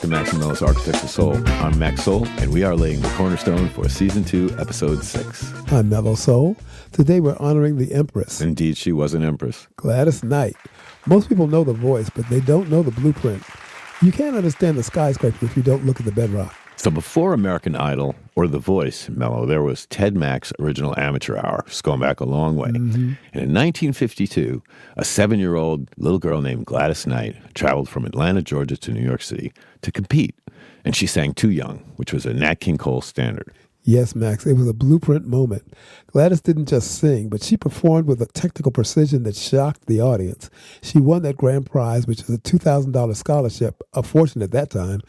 to Max and Mello's Architects of Soul. I'm Max Soul, and we are laying the cornerstone for Season 2, Episode 6. I'm Mello Soul. Today we're honoring the Empress. Indeed, she was an Empress. Gladys Knight. Most people know the voice, but they don't know the blueprint. You can't understand the skyscraper if you don't look at the bedrock. So before American Idol or The Voice, Mello, there was Ted Mack's original amateur hour, just going back a long way. Mm-hmm. And in 1952, a 7-year-old little girl named Gladys Knight traveled from Atlanta, Georgia to New York City to compete. And she sang Too Young, which was a Nat King Cole standard. Yes, Max, it was a blueprint moment. Gladys didn't just sing, but she performed with a technical precision that shocked the audience. She won that grand prize, which is a $2,000 scholarship, a fortune at that time,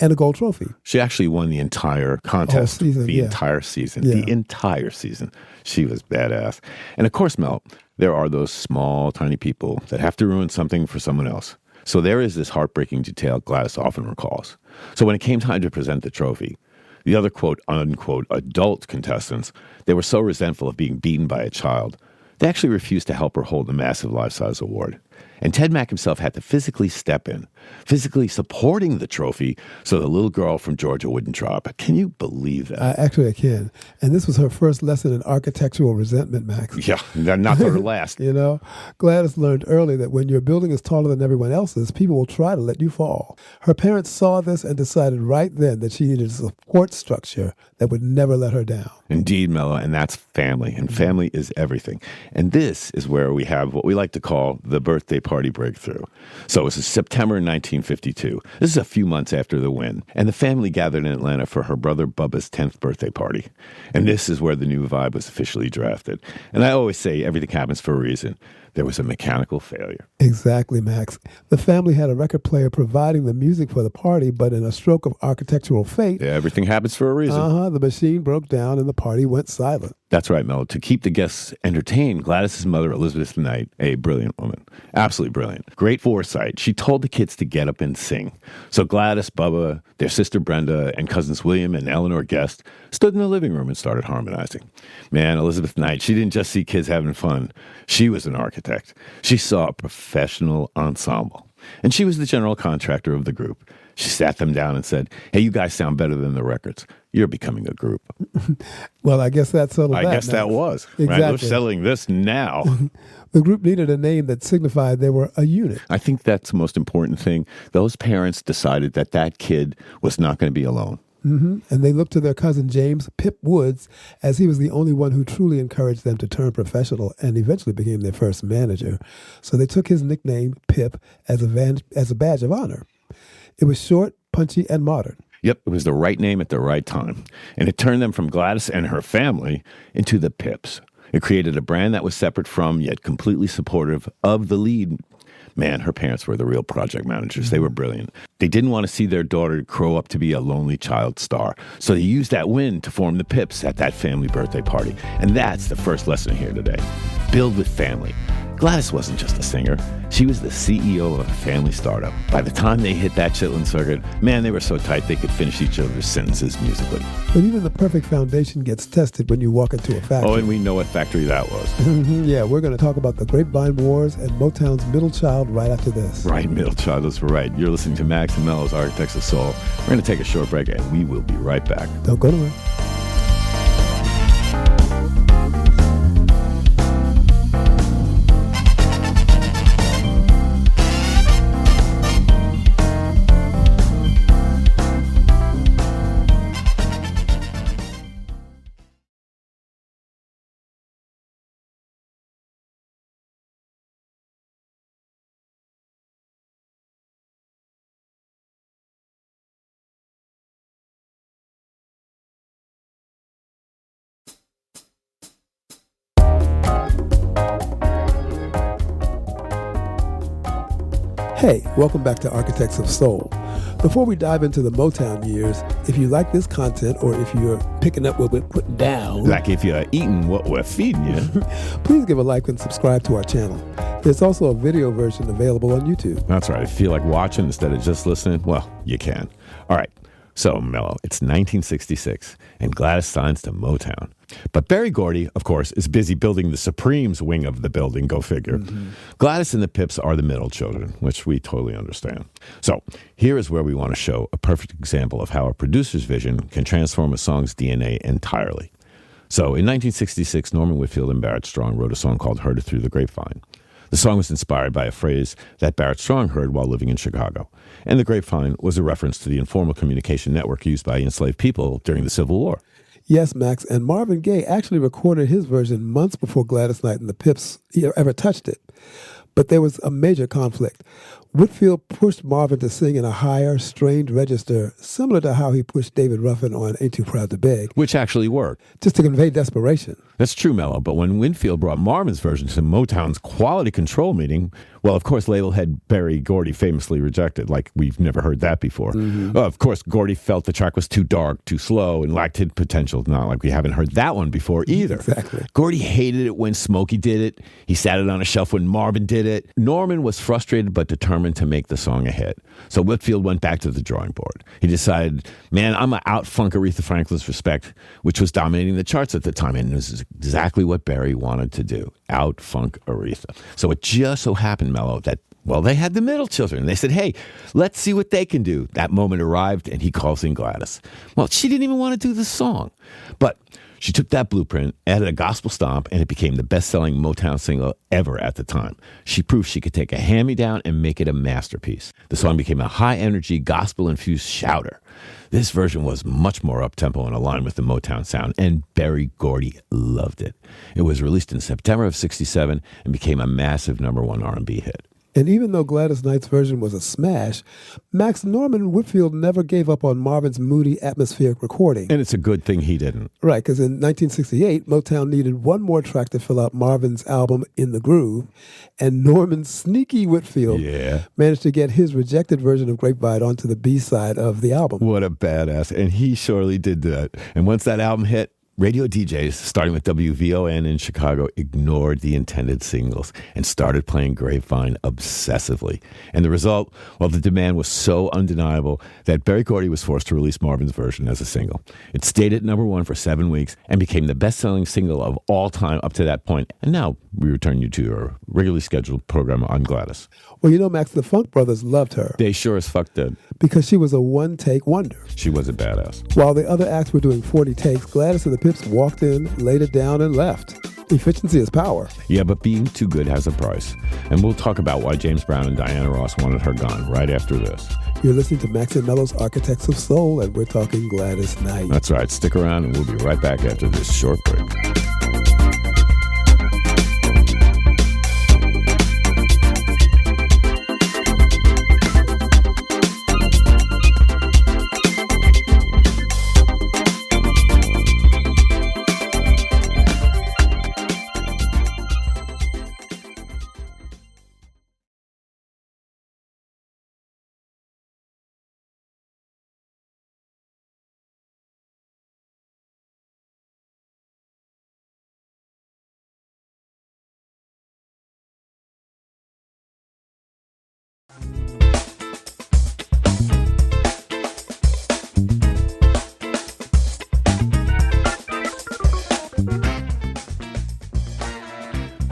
and a gold trophy. She actually won the entire contest, entire season. Yeah. The entire season. She was badass. And of course, Mel, there are those small, tiny people that have to ruin something for someone else. So there is this heartbreaking detail Gladys often recalls. So when it came time to present the trophy, the other quote, unquote, adult contestants, they were so resentful of being beaten by a child, they actually refused to help her hold the massive life-size award. And Ted Mack himself had to physically step in, physically supporting the trophy so the little girl from Georgia wouldn't drop. Can you believe that? Actually, I can. And this was her first lesson in architectural resentment, Max. Yeah, not her last. You know, Gladys learned early that when your building is taller than everyone else's, people will try to let you fall. Her parents saw this and decided right then that she needed a support structure that would never let her down. Indeed, Mello, and that's family. And family is everything. And this is where we have what we like to call the birthday party breakthrough. So it was September 1952. This is a few months after the win. And the family gathered in Atlanta for her brother Bubba's 10th birthday party. And this is where the new vibe was officially drafted. And I always say everything happens for a reason. There was a mechanical failure. Exactly, Max. The family had a record player providing the music for the party, but in a stroke of architectural fate, yeah, everything happens for a reason. The machine broke down and the party went silent. That's right, Mello. To keep the guests entertained, Gladys' mother, Elizabeth Knight, a brilliant woman, absolutely brilliant, great foresight. She told the kids to get up and sing. So Gladys, Bubba, their sister Brenda, and cousins William and Eleanor Guest stood in the living room and started harmonizing. Man, Elizabeth Knight, she didn't just see kids having fun. She was an architect. She saw a professional ensemble. And she was the general contractor of the group. She sat them down and said, hey, you guys sound better than the records. You're becoming a group. Well, I guess that's settled. I guess that was. Exactly. Right? We're settling this now. The group needed a name that signified they were a unit. I think that's the most important thing. Those parents decided that that kid was not going to be alone. Mm-hmm. And they looked to their cousin James Pip Woods, as he was the only one who truly encouraged them to turn professional and eventually became their first manager. So they took his nickname, Pip, as a badge of honor. It was short, punchy, and modern. Yep, it was the right name at the right time. And it turned them from Gladys and her family into the Pips. It created a brand that was separate from, yet completely supportive of the lead. Man, her parents were the real project managers. They were brilliant. They didn't want to see their daughter grow up to be a lonely child star. So they used that win to form the Pips at that family birthday party. And that's the first lesson here today. Build with family. Gladys wasn't just a singer. She was the CEO of a family startup. By the time they hit that Chitlin circuit, man, they were so tight they could finish each other's sentences musically. But even the perfect foundation gets tested when you walk into a factory. Oh, and we know what factory that was. Yeah, we're going to talk about the Grapevine Wars and Motown's Middle Child right after this. Right, Middle Child, that's right. You're listening to Max and Mello's Architects of Soul. We're going to take a short break, and we will be right back. Don't go nowhere. Hey, welcome back to Architects of Soul. Before we dive into the Motown years, if you like this content or if you're picking up what we're putting down, like if you're eating what we're feeding you, please give a like and subscribe to our channel. There's also a video version available on YouTube. That's right. If you feel like watching instead of just listening, well, you can. All right. So, Mello, it's 1966, and Gladys signs to Motown. But Berry Gordy, of course, is busy building the Supremes wing of the building, go figure. Gladys and the Pips are the middle children, which we totally understand. So, here is where we want to show a perfect example of how a producer's vision can transform a song's DNA entirely. So, in 1966, Norman Whitfield and Barrett Strong wrote a song called Heard It Through the Grapevine. The song was inspired by a phrase that Barrett Strong heard while living in Chicago. And the grapevine was a reference to the informal communication network used by enslaved people during the Civil War. Yes, Max, and Marvin Gaye actually recorded his version months before Gladys Knight and the Pips ever touched it. But there was a major conflict. Whitfield pushed Marvin to sing in a higher, strained register, similar to how he pushed David Ruffin on Ain't Too Proud to Beg. Which actually worked. Just to convey desperation. That's true, Mello, but when Whitfield brought Marvin's version to Motown's quality control meeting, well, of course, label head Berry Gordy famously rejected, like we've never heard that before. Of course, Gordy felt the track was too dark, too slow, and lacked hit potential, not like we haven't heard that one before either. Exactly. Gordy hated it when Smokey did it. He sat it on a shelf when Marvin did it. Norman was frustrated but determined to make the song a hit. So Whitfield went back to the drawing board. He decided, man, I'm going to out-funk Aretha Franklin's Respect, which was dominating the charts at the time, and this is exactly what Berry wanted to do, out-funk Aretha. So it just so happened, Mello, that, well, they had the middle children. They said, hey, let's see what they can do. That moment arrived, and he calls in Gladys. Well, she didn't even want to do the song, but she took that blueprint, added a gospel stomp, and it became the best-selling Motown single ever at the time. She proved she could take a hand-me-down and make it a masterpiece. The song became a high-energy, gospel-infused shouter. This version was much more up-tempo and aligned with the Motown sound, and Berry Gordy loved it. It was released in September of '67 and became a massive #1 R&B hit. And even though Gladys Knight's version was a smash, Max Norman Whitfield never gave up on Marvin's moody, atmospheric recording. And it's a good thing he didn't. Right, because in 1968, Motown needed one more track to fill out Marvin's album, In the Groove, and Norman Sneaky Whitfield managed to get his rejected version of Grapevine onto the B-side of the album. What a badass. And he surely did that. And once that album hit, radio DJs, starting with WVON in Chicago, ignored the intended singles and started playing Grapevine obsessively. And the result, well, the demand was so undeniable that Berry Gordy was forced to release Marvin's version as a single. It stayed at #1 for 7 weeks and became the best-selling single of all time up to that point. And now we return you to your regularly scheduled program on Gladys. Well, you know, Max, the Funk Brothers loved her. They sure as fuck did. Because she was a one-take wonder. She was a badass. While the other acts were doing 40 takes, Gladys and the Pips walked in, laid it down, and left. Efficiency is power. Yeah, but being too good has a price. And we'll talk about why James Brown and Diana Ross wanted her gone right after this. You're listening to Max and Mello's Architects of Soul, and we're talking Gladys Knight. That's right. Stick around, and we'll be right back after this short break.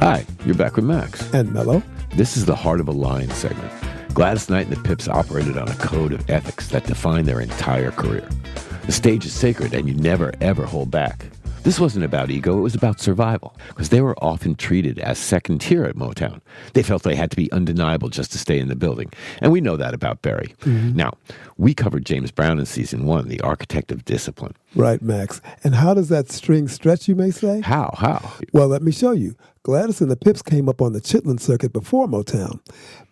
Hi, you're back with Max. And Mello. This is the Heart of a Lion segment. Gladys Knight and the Pips operated on a code of ethics that defined their entire career. The stage is sacred and you never, ever hold back. This wasn't about ego, it was about survival, because they were often treated as second tier at Motown. They felt they had to be undeniable just to stay in the building, and we know that about Berry. Now, we covered James Brown in Season 1, the architect of discipline. Right, Max. And how does that string stretch, you may say? How? Well, let me show you. Gladys and the Pips came up on the Chitlin circuit before Motown.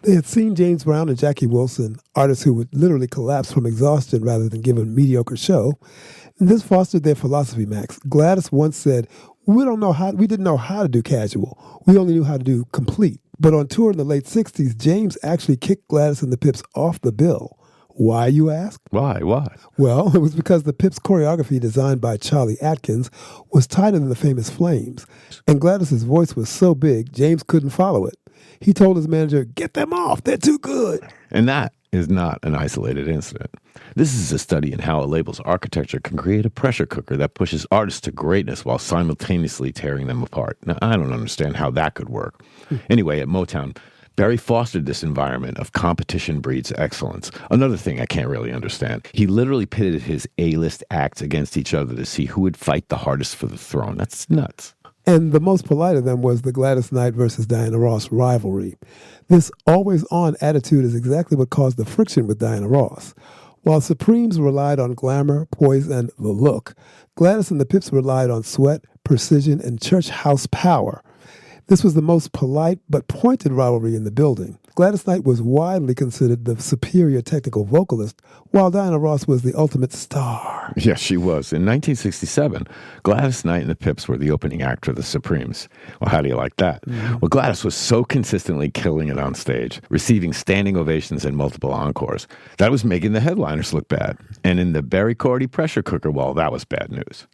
They had seen James Brown and Jackie Wilson, artists who would literally collapse from exhaustion rather than give a mediocre show. And this fostered their philosophy, Max. Gladys once said, we didn't know how to do casual. We only knew how to do complete. But on tour in the late 60s, James actually kicked Gladys and the Pips off the bill. Why, you ask? Why? Well, it was because the Pips choreography designed by Charlie Atkins was tighter than the famous Flames. And Gladys's voice was so big, James couldn't follow it. He told his manager, get them off, they're too good. And that is not an isolated incident. This is a study in how a label's architecture can create a pressure cooker that pushes artists to greatness while simultaneously tearing them apart. Now, I don't understand how that could work. Anyway, at Motown, Barry fostered this environment of competition breeds excellence. Another thing I can't really understand. He literally pitted his A-list acts against each other to see who would fight the hardest for the throne. That's nuts. And the most polite of them was the Gladys Knight versus Diana Ross rivalry. This always-on attitude is exactly what caused the friction with Diana Ross. While Supremes relied on glamour, poise, and the look, Gladys and the Pips relied on sweat, precision, and church house power. This was the most polite but pointed rivalry in the building. Gladys Knight was widely considered the superior technical vocalist, while Diana Ross was the ultimate star. Yes, she was. In 1967, Gladys Knight and the Pips were the opening act for the Supremes. Well, how do you like that? Mm-hmm. Well, Gladys was so consistently killing it on stage, receiving standing ovations and multiple encores. That was making the headliners look bad. And in the Berry Gordy pressure cooker, well, that was bad news.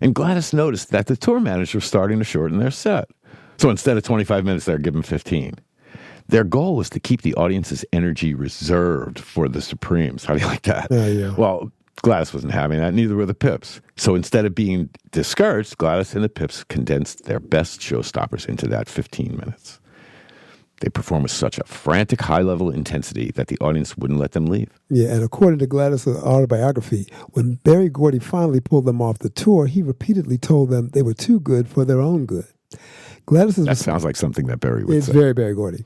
And Gladys noticed that the tour managers were starting to shorten their set. So instead of 25 minutes, they're giving 15. Their goal was to keep the audience's energy reserved for the Supremes. How do you like that? Yeah. Well, Gladys wasn't having that, neither were the Pips. So instead of being discouraged, Gladys and the Pips condensed their best showstoppers into that 15 minutes. They performed with such a frantic, high-level intensity that the audience wouldn't let them leave. Yeah, and according to Gladys' autobiography, when Berry Gordy finally pulled them off the tour, he repeatedly told them they were too good for their own good. That sounds like something that Barry would say. It's very Berry Gordy.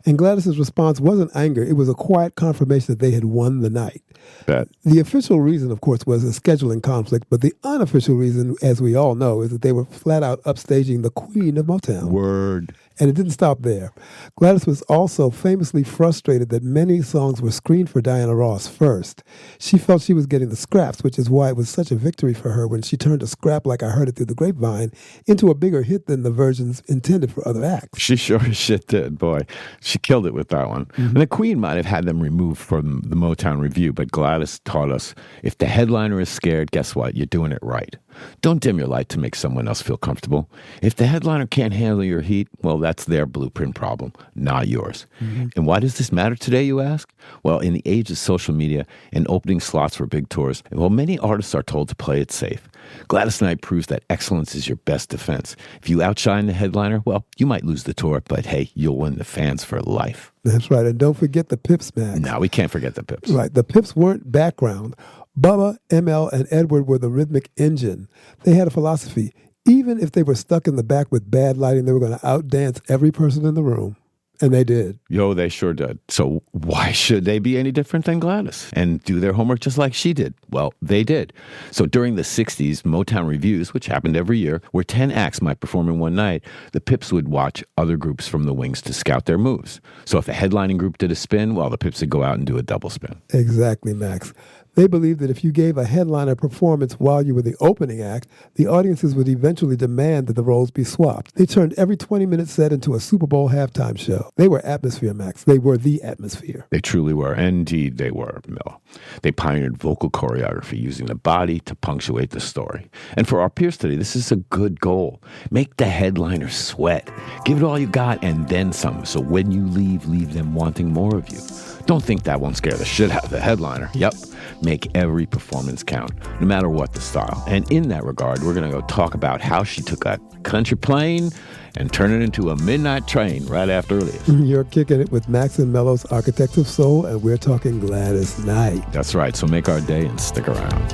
And Gladys' response wasn't anger. It was a quiet confirmation that they had won the night. Bet. The official reason, of course, was a scheduling conflict, but the unofficial reason, as we all know, is that they were flat out upstaging the queen of Motown. Word. And it didn't stop there. Gladys was also famously frustrated that many songs were screened for Diana Ross first. She felt she was getting the scraps, which is why it was such a victory for her when she turned a scrap like I Heard It Through the Grapevine into a bigger hit than the versions intended for other acts. She sure as shit did, boy. She killed it with that one. Mm-hmm. And the Queen might have had them removed from the Motown Review, but Gladys taught us, if the headliner is scared, guess what? You're doing it right. Don't dim your light to make someone else feel comfortable. If the headliner can't handle your heat, well, that's their blueprint problem, not yours. Mm-hmm. And why does this matter today, you ask? Well, in the age of social media and opening slots for big tours, well, many artists are told to play it safe. Gladys Knight proves that excellence is your best defense. If you outshine the headliner, well, you might lose the tour, but hey, you'll win the fans for life. That's right. And don't forget the Pips, Mack. No, we can't forget the Pips. Right. The Pips weren't background. Bubba, ML, and Edward were the rhythmic engine. They had a philosophy. Even if they were stuck in the back with bad lighting, they were going to outdance every person in the room. And they did. Yo, they sure did. So why should they be any different than Gladys and do their homework just like she did? Well, they did. So during the 60s, Motown reviews, which happened every year, where 10 acts might perform in one night, the Pips would watch other groups from the wings to scout their moves. So if a headlining group did a spin, well, the Pips would go out and do a double spin. Exactly, Max. They believed that if you gave a headliner performance while you were the opening act, the audiences would eventually demand that the roles be swapped. They turned every 20-minute set into a Super Bowl halftime show. They were atmosphere, Max. They were the atmosphere. They truly were. Indeed, they were, Mello. They pioneered vocal choreography using the body to punctuate the story. And for our peers today, this is a good goal. Make the headliner sweat. Give it all you got and then some. So when you leave them wanting more of you. Don't think that won't scare the shit out of the headliner. Yep. Make every performance count, no matter what the style. And in that regard, we're going to go talk about how she took a country plane and turned it into a midnight train right after this. You're kicking it with Max and Mello's Architects of Soul, and we're talking Gladys Knight. That's right. So make our day and stick around.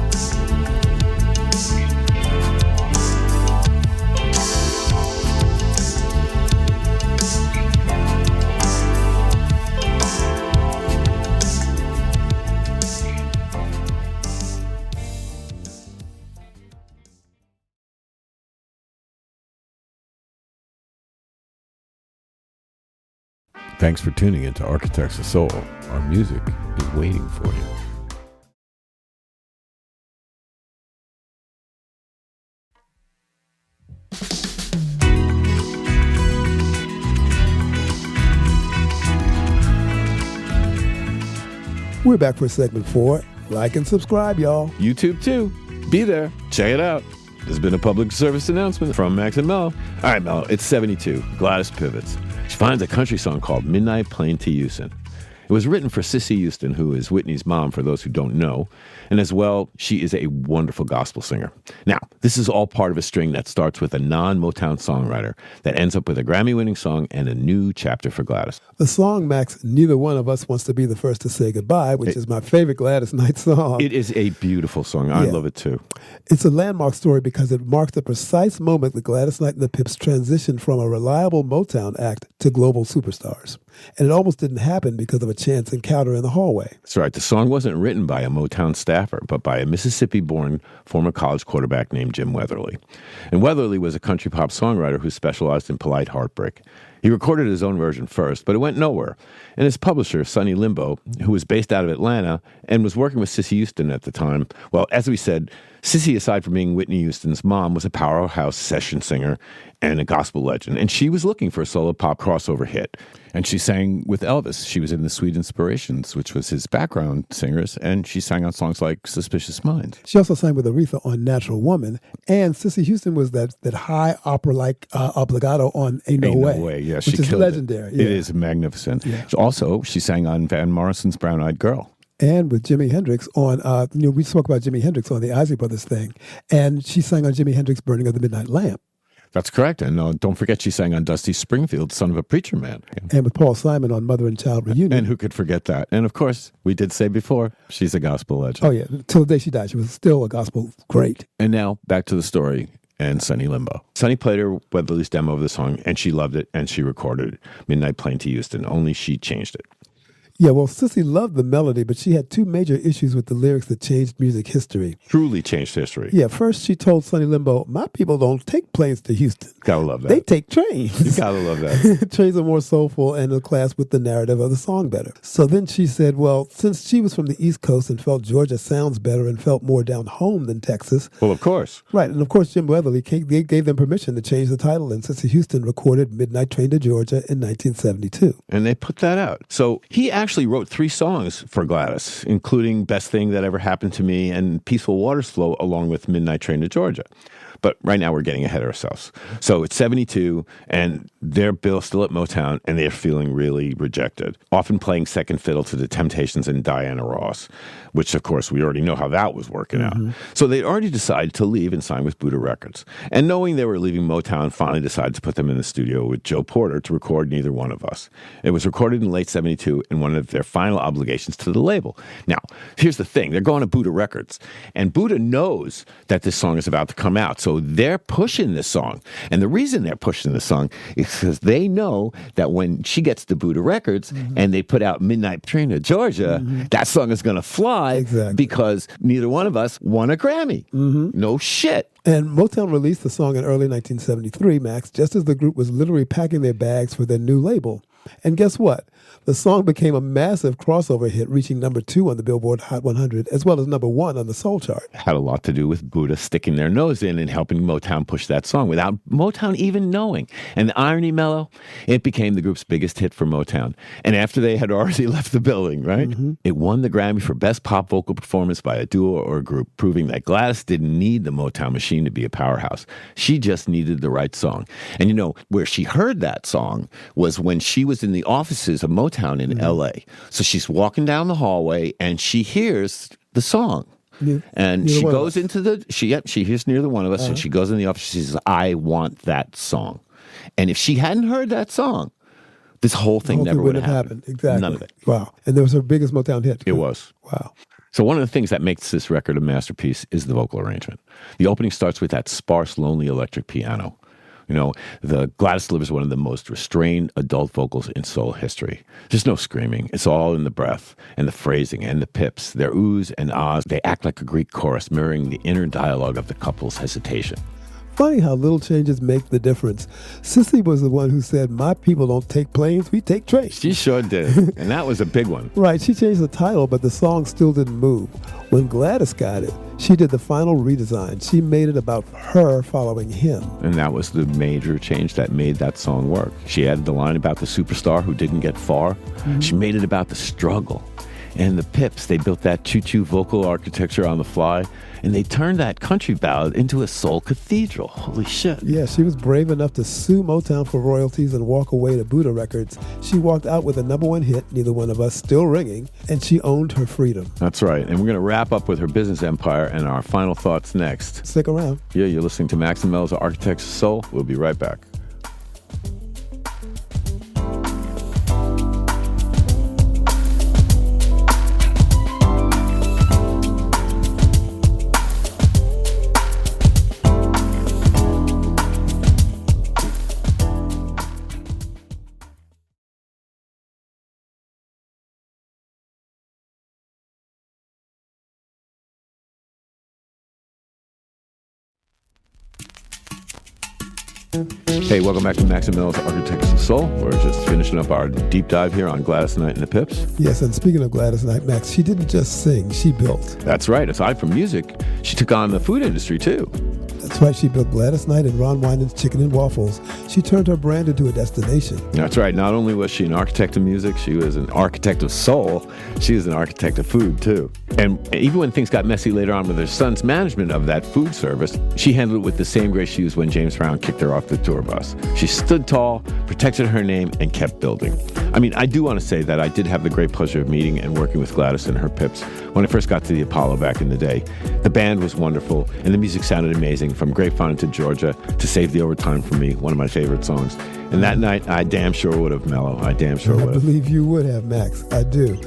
Thanks for tuning into Architects of Soul. Our music is waiting for you. We're back for segment 4. Like and subscribe, y'all. YouTube too. Be there. Check it out. This has been a public service announcement from Max and Mello. All right, Mello, it's 72. Gladys pivots. She finds a country song called Midnight Plain to Houston. It was written for Cissy Houston, who is Whitney's mom, for those who don't know. And as well, she is a wonderful gospel singer. Now, this is all part of a string that starts with a non-Motown songwriter that ends up with a Grammy-winning song and a new chapter for Gladys. The song, Max, Neither One of Us Wants to Be the First to Say Goodbye, which is my favorite Gladys Knight song. It is a beautiful song. I love it too. It's a landmark story because it marks the precise moment that Gladys Knight and the Pips transitioned from a reliable Motown act to global superstars. And it almost didn't happen because of a chance encounter in the hallway. That's right. The song wasn't written by a Motown staffer, but by a Mississippi-born former college quarterback named Jim Weatherly. And Weatherly was a country pop songwriter who specialized in polite heartbreak. He recorded his own version first, but it went nowhere. And his publisher, Sonny Limbo, who was based out of Atlanta and was working with Cissy Houston at the time, well, as we said, Cissy, aside from being Whitney Houston's mom, was a powerhouse session singer and a gospel legend. And she was looking for a solo pop crossover hit. And she sang with Elvis. She was in the Sweet Inspirations, which was his background singers, and she sang on songs like Suspicious Minds. She also sang with Aretha on Natural Woman, and Cissy Houston was that high opera-like obligato on Ain't No Way. Yeah, which is legendary. It is magnificent. Yeah. Also, she sang on Van Morrison's Brown Eyed Girl. And with Jimi Hendrix on, we spoke about Jimi Hendrix on the Isley Brothers thing, and she sang on Jimi Hendrix' Burning of the Midnight Lamp. That's correct. And don't forget she sang on Dusty Springfield's Son of a Preacher Man. And with Paul Simon on Mother and Child Reunion. And who could forget that? And of course, we did say before, she's a gospel legend. Oh, yeah. Till the day she died, she was still a gospel great. And now, back to the story and Sonny Limbo. Sonny played her Weatherly's demo of the song, and she loved it, and she recorded Midnight Plane to Houston, only she changed it. Yeah, well, Cissy loved the melody, but she had two major issues with the lyrics that changed music history. Truly changed history. Yeah, first she told Sonny Limbo, my people don't take planes to Houston. Gotta love that. They take trains. You gotta love that. Trains are more soulful and in class with the narrative of the song better. So then she said, well, since she was from the East Coast and felt Georgia sounds better and felt more down home than Texas. Well, of course. Right, and of course Jim Weatherly gave them permission to change the title, and Cissy Houston recorded Midnight Train to Georgia in 1972. And they put that out. So he actually wrote 3 songs for Gladys, including Best Thing That Ever Happened to Me and Peaceful Waters Flow, along with Midnight Train to Georgia. But right now we're getting ahead of ourselves. So it's 72, and they're still at Motown, and they're feeling really rejected, often playing second fiddle to the Temptations and Diana Ross, which, of course, we already know how that was working out. So they'd already decided to leave and sign with Buddha Records. And knowing they were leaving Motown, finally decided to put them in the studio with Joe Porter to record Neither One of Us. It was recorded in late 72 in one of their final obligations to the label. Now, here's the thing. They're going to Buddha Records, and Buddha knows that this song is about to come out. So they're pushing this song. And the reason they're pushing this song is because they know that when she gets to Buddha Records and they put out Midnight Train to Georgia, that song is going to fly because Neither One of Us won a Grammy. No shit. And Motown released the song in early 1973, Max, just as the group was literally packing their bags for their new label. And guess what? The song became a massive crossover hit, reaching number 2 on the Billboard Hot 100, as well as number 1 on the Soul chart. Had a lot to do with Buddha sticking their nose in and helping Motown push that song without Motown even knowing. And the irony, Mello, it became the group's biggest hit for Motown. And after they had already left the building, right? It won the Grammy for Best Pop Vocal Performance by a Duo or a Group, proving that Gladys didn't need the Motown machine to be a powerhouse. She just needed the right song. And you know, where she heard that song was when she was in the offices of Motown in L.A. So she's walking down the hallway and she hears the song. And she goes into she hears Neither One of Us, and she goes in the office. She says, I want that song. And if she hadn't heard that song, this whole thing never would have happened. Exactly. None of it. Wow. And there was her biggest Motown hit. It was. Wow. So one of the things that makes this record a masterpiece is the vocal arrangement. The opening starts with that sparse, lonely electric piano. You know, the Gladys delivers one of the most restrained adult vocals in soul history. There's no screaming. It's all in the breath and the phrasing and the pips. Their oohs and ahs, they act like a Greek chorus, mirroring the inner dialogue of the couple's hesitation. Funny how little changes make the difference. Cissy was the one who said, my people don't take planes, we take trains. She sure did. And that was a big one. Right. She changed the title, but the song still didn't move. When Gladys got it, she did the final redesign. She made it about her following him. And that was the major change that made that song work. She added the line about the superstar who didn't get far. She made it about the struggle. And the Pips, they built that choo-choo vocal architecture on the fly, and they turned that country ballad into a soul cathedral. Holy shit. Yeah, she was brave enough to sue Motown for royalties and walk away to Buddha Records. She walked out with a #1 hit, Neither One of Us, still ringing, and she owned her freedom. That's right. And we're going to wrap up with her business empire and our final thoughts next. Stick around. Yeah, you're listening to Max and Mello's Architects of Soul. We'll be right back. Hey, welcome back to Max and Mello's Architects of Soul. We're just finishing up our deep dive here on Gladys Knight and the Pips. Yes, and speaking of Gladys Knight, Max, she didn't just sing, she built. That's right. Aside from music, she took on the food industry, too. That's right, she built Gladys Knight and Ron Winans Chicken and Waffles. She turned her brand into a destination. That's right. Not only was she an architect of music, she was an architect of soul. She was an architect of food, too. And even when things got messy later on with her son's management of that food service, she handled it with the same grace she used when James Brown kicked her off the tour bus. She stood tall, protected her name, and kept building. I mean, I do want to say that I did have the great pleasure of meeting and working with Gladys and her Pips when I first got to the Apollo back in the day. The band was wonderful, and the music sounded amazing, from Grapevine to Georgia to Save the Overtime for Me, one of my favorite songs. And that night, I damn sure would have, Mello. I damn sure would have. I believe you would have, Max. I do.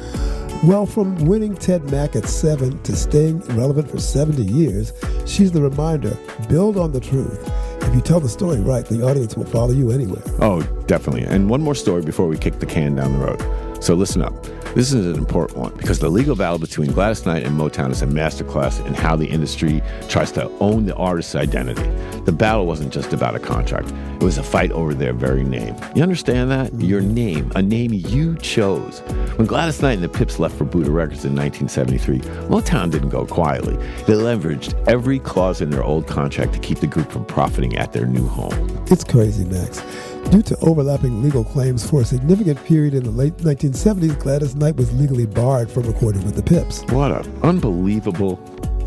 Well, from winning Ted Mack at 7 to staying relevant for 70 years, she's the reminder, build on the truth. If you tell the story right, the audience will follow you anywhere. Oh, definitely. And one more story before we kick the can down the road. So listen up. This is an important one because the legal battle between Gladys Knight and Motown is a masterclass in how the industry tries to own the artist's identity. The battle wasn't just about a contract. It was a fight over their very name. You understand that? Your name, a name you chose. When Gladys Knight and the Pips left for Buddha Records in 1973, Motown didn't go quietly. They leveraged every clause in their old contract to keep the group from profiting at their new home. It's crazy, Max. Due to overlapping legal claims for a significant period in the late 1970s, Gladys Knight was legally barred from recording with the Pips. What an unbelievable,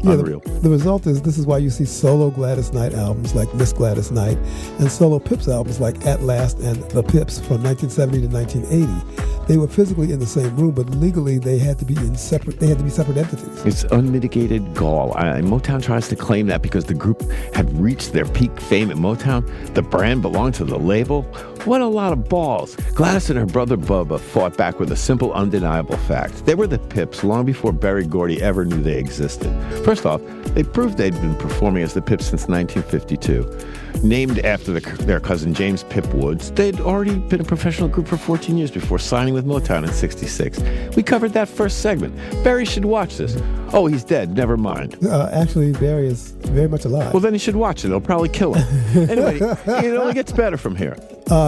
unreal. The result is this is why you see solo Gladys Knight albums like Miss Gladys Knight and solo Pips albums like At Last and The Pips from 1970 to 1980. They were physically in the same room, but legally they had to be separate entities. It's unmitigated gall. Motown tries to claim that because the group had reached their peak fame at Motown, the brand belonged to the label. What a lot of balls. Gladys and her brother Bubba fought back with a simple, undeniable fact. They were the Pips long before Berry Gordy ever knew they existed. First off, they proved they'd been performing as the Pips since 1952. Named after their cousin James Pip Woods, they'd already been a professional group for 14 years before signing with Motown in 66. We covered that first segment. Barry should watch this. Oh, he's dead. Never mind. Actually, Barry is very much alive. Well, then he should watch it. It'll probably kill him. Anyway, it only gets better from here.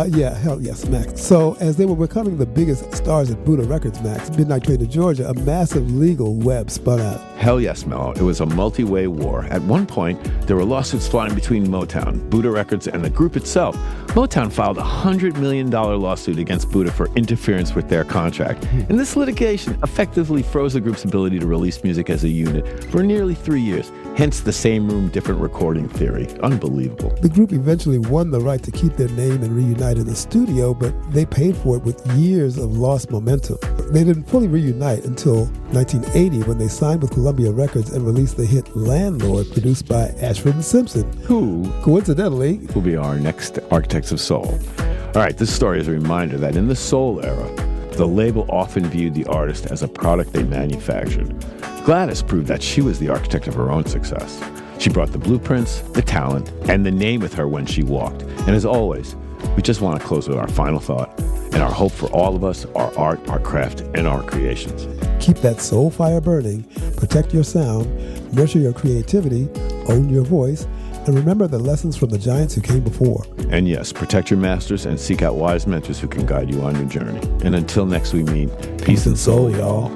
Yeah, hell yes, Max. So as they were becoming the biggest stars at Buddha Records, Max, Midnight Train to Georgia, a massive legal web spun out. Hell yes, Mello. It was a multi-way war. At one point, there were lawsuits flying between Motown, Buddha Records, and the group itself. Motown filed a $100 million lawsuit against Buddha for interference with their contract. And this litigation effectively froze the group's ability to release music as a unit for nearly 3 years. Hence the same room, different recording theory. Unbelievable. The group eventually won the right to keep their name and reunite in the studio, but they paid for it with years of lost momentum. They didn't fully reunite until 1980 when they signed with Columbia Records and released the hit Landlord, produced by Ashford and Simpson, who, coincidentally, will be our next Architects of Soul. All right, this story is a reminder that in the soul era, the label often viewed the artist as a product they manufactured. Gladys proved that she was the architect of her own success. She brought the blueprints, the talent, and the name with her when she walked. And as always, we just want to close with our final thought and our hope for all of us, our art, our craft, and our creations. Keep that soul fire burning, protect your sound, nurture your creativity, own your voice, and remember the lessons from the giants who came before. And yes, protect your masters and seek out wise mentors who can guide you on your journey. And until next we meet, peace and soul, y'all.